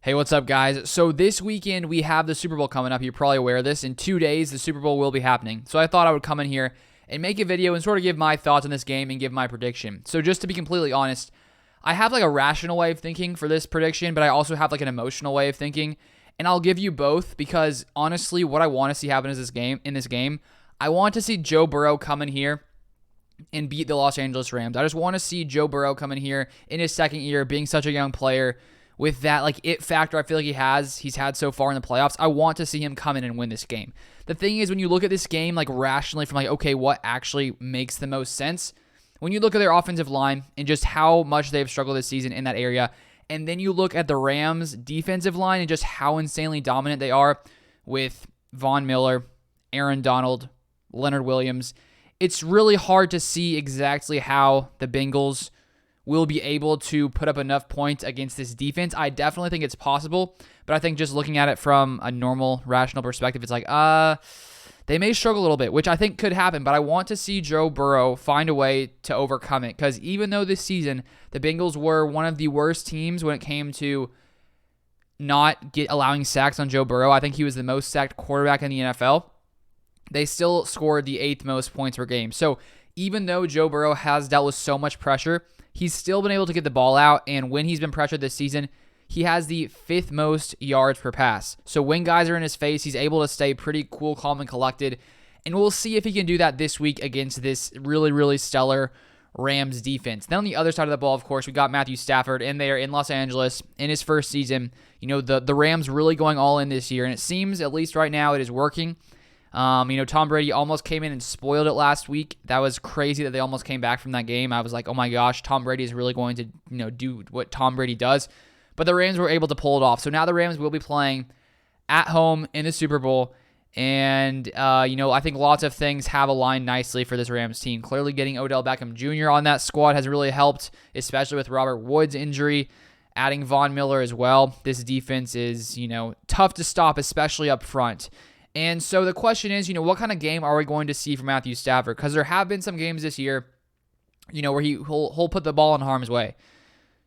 Hey, what's up, guys? So this weekend, we have the Super Bowl coming up. You're probably aware of this. In 2 days, the Super Bowl will be happening. So I thought I would come in here and make a video and sort of give my thoughts on this game and give my prediction. So just to be completely honest, I have like a rational way of thinking for this prediction, but I also have like an emotional way of thinking. And I'll give you both because honestly, what I want to see happen is in this game, I want to see Joe Burrow come in here and beat the Los Angeles Rams. I just want to see Joe Burrow come in here in his second year, being such a young player, with that like it factor I feel like he's had so far in the playoffs. I want to see him come in and win this game. The thing is, when you look at this game like rationally from like, okay, what actually makes the most sense? When you look at their offensive line and just how much they've struggled this season in that area, and then you look at the Rams defensive line and just how insanely dominant they are with Von Miller, Aaron Donald, Leonard Williams, it's really hard to see exactly how the Bengals will be able to put up enough points against this defense. I definitely think it's possible, but I think just looking at it from a normal, rational perspective, it's like, they may struggle a little bit, which I think could happen, but I want to see Joe Burrow find a way to overcome it, because even though this season the Bengals were one of the worst teams when it came to not allowing sacks on Joe Burrow, I think he was the most sacked quarterback in the NFL, they still scored the 8th most points per game. So even though Joe Burrow has dealt with so much pressure, he's still been able to get the ball out, and when he's been pressured this season, he has the 5th most yards per pass. So when guys are in his face, he's able to stay pretty cool, calm, and collected, and we'll see if he can do that this week against this really, really stellar Rams defense. Then on the other side of the ball, of course, we got Matthew Stafford in there in Los Angeles in his first season. You know, the Rams really going all in this year, and it seems, at least right now, it is working. Tom Brady almost came in and spoiled it last week. That was crazy that they almost came back from that game. I was like, oh my gosh, Tom Brady is really going to, do what Tom Brady does. But the Rams were able to pull it off. So now the Rams will be playing at home in the Super Bowl. And, I think lots of things have aligned nicely for this Rams team. Clearly getting Odell Beckham Jr. on that squad has really helped, especially with Robert Woods' injury. Adding Von Miller as well. This defense is, tough to stop, especially up front. And so the question is, what kind of game are we going to see from Matthew Stafford? Because there have been some games this year, where he'll put the ball in harm's way.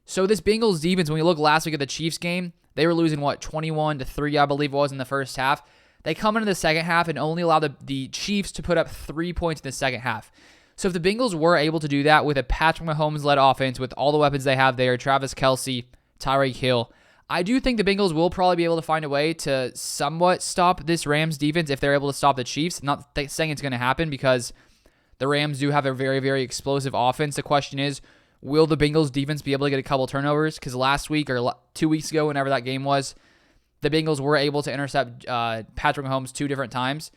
So this Bengals defense, when we look last week at the Chiefs game, they were losing, 21-3, I believe it was in the first half. They come into the second half and only allow the Chiefs to put up 3 points in the second half. So if the Bengals were able to do that with a Patrick Mahomes-led offense, with all the weapons they have there, Travis Kelce, Tyreek Hill, I do think the Bengals will probably be able to find a way to somewhat stop this Rams defense if they're able to stop the Chiefs. I'm not saying it's going to happen because the Rams do have a very, very explosive offense. The question is, will the Bengals defense be able to get a couple turnovers? Because last week or 2 weeks ago, whenever that game was, the Bengals were able to intercept Patrick Mahomes 2 different times.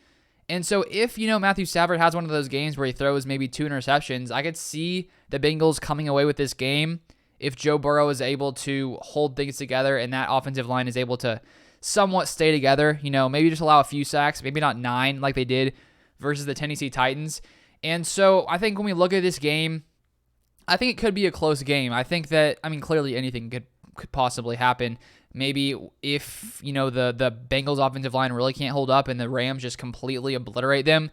And so if, Matthew Stafford has one of those games where he throws maybe 2 interceptions, I could see the Bengals coming away with this game if Joe Burrow is able to hold things together and that offensive line is able to somewhat stay together, maybe just allow a few sacks, maybe not 9 like they did versus the Tennessee Titans. And so I think when we look at this game, I think it could be a close game. I think that, clearly anything could possibly happen. Maybe if, the Bengals offensive line really can't hold up and the Rams just completely obliterate them,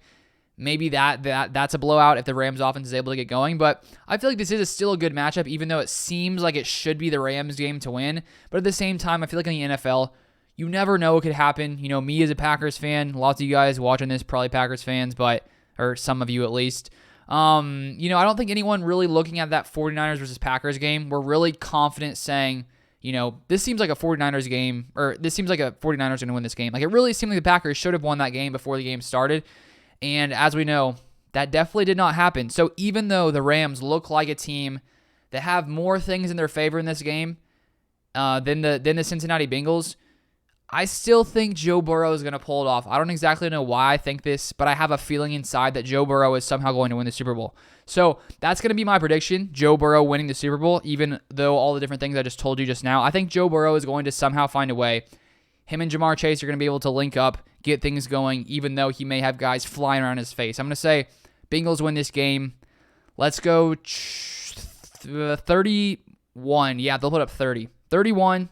maybe that's a blowout if the Rams offense is able to get going. But I feel like this is still a good matchup, even though it seems like it should be the Rams game to win. But at the same time, I feel like in the NFL, you never know what could happen. Me as a Packers fan, lots of you guys watching this probably Packers fans, or some of you at least. I don't think anyone really looking at that 49ers versus Packers game, we're really confident saying, this seems like a 49ers game, or this seems like a 49ers going to win this game. Like, it really seemed like the Packers should have won that game before the game started. And as we know, that definitely did not happen. So even though the Rams look like a team that have more things in their favor in this game than the Cincinnati Bengals, I still think Joe Burrow is going to pull it off. I don't exactly know why I think this, but I have a feeling inside that Joe Burrow is somehow going to win the Super Bowl. So that's going to be my prediction, Joe Burrow winning the Super Bowl, even though all the different things I just told you just now. I think Joe Burrow is going to somehow find a way. Him and Jamar Chase are going to be able to link up, get things going, even though he may have guys flying around his face. I'm going to say Bengals win this game. Let's go 31. Yeah, they'll put up 30. 31,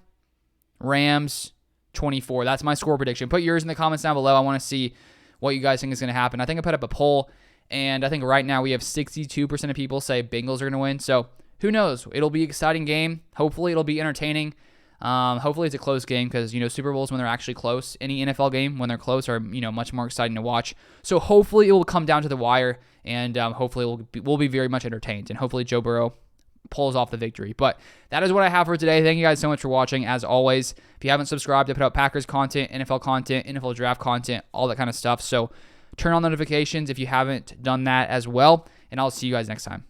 Rams 24. That's my score prediction. Put yours in the comments down below. I want to see what you guys think is going to happen. I think I put up a poll, and I think right now we have 62% of people say Bengals are going to win. So who knows? It'll be an exciting game. Hopefully it'll be entertaining. Hopefully it's a close game because, Super Bowls when they're actually close, any NFL game when they're close are, much more exciting to watch. So hopefully it will come down to the wire, and hopefully we'll be very much entertained, and hopefully Joe Burrow pulls off the victory. But that is what I have for today. Thank you guys so much for watching. As always, if you haven't subscribed, I put out Packers content, NFL content, NFL draft content, all that kind of stuff. So turn on notifications if you haven't done that as well, and I'll see you guys next time.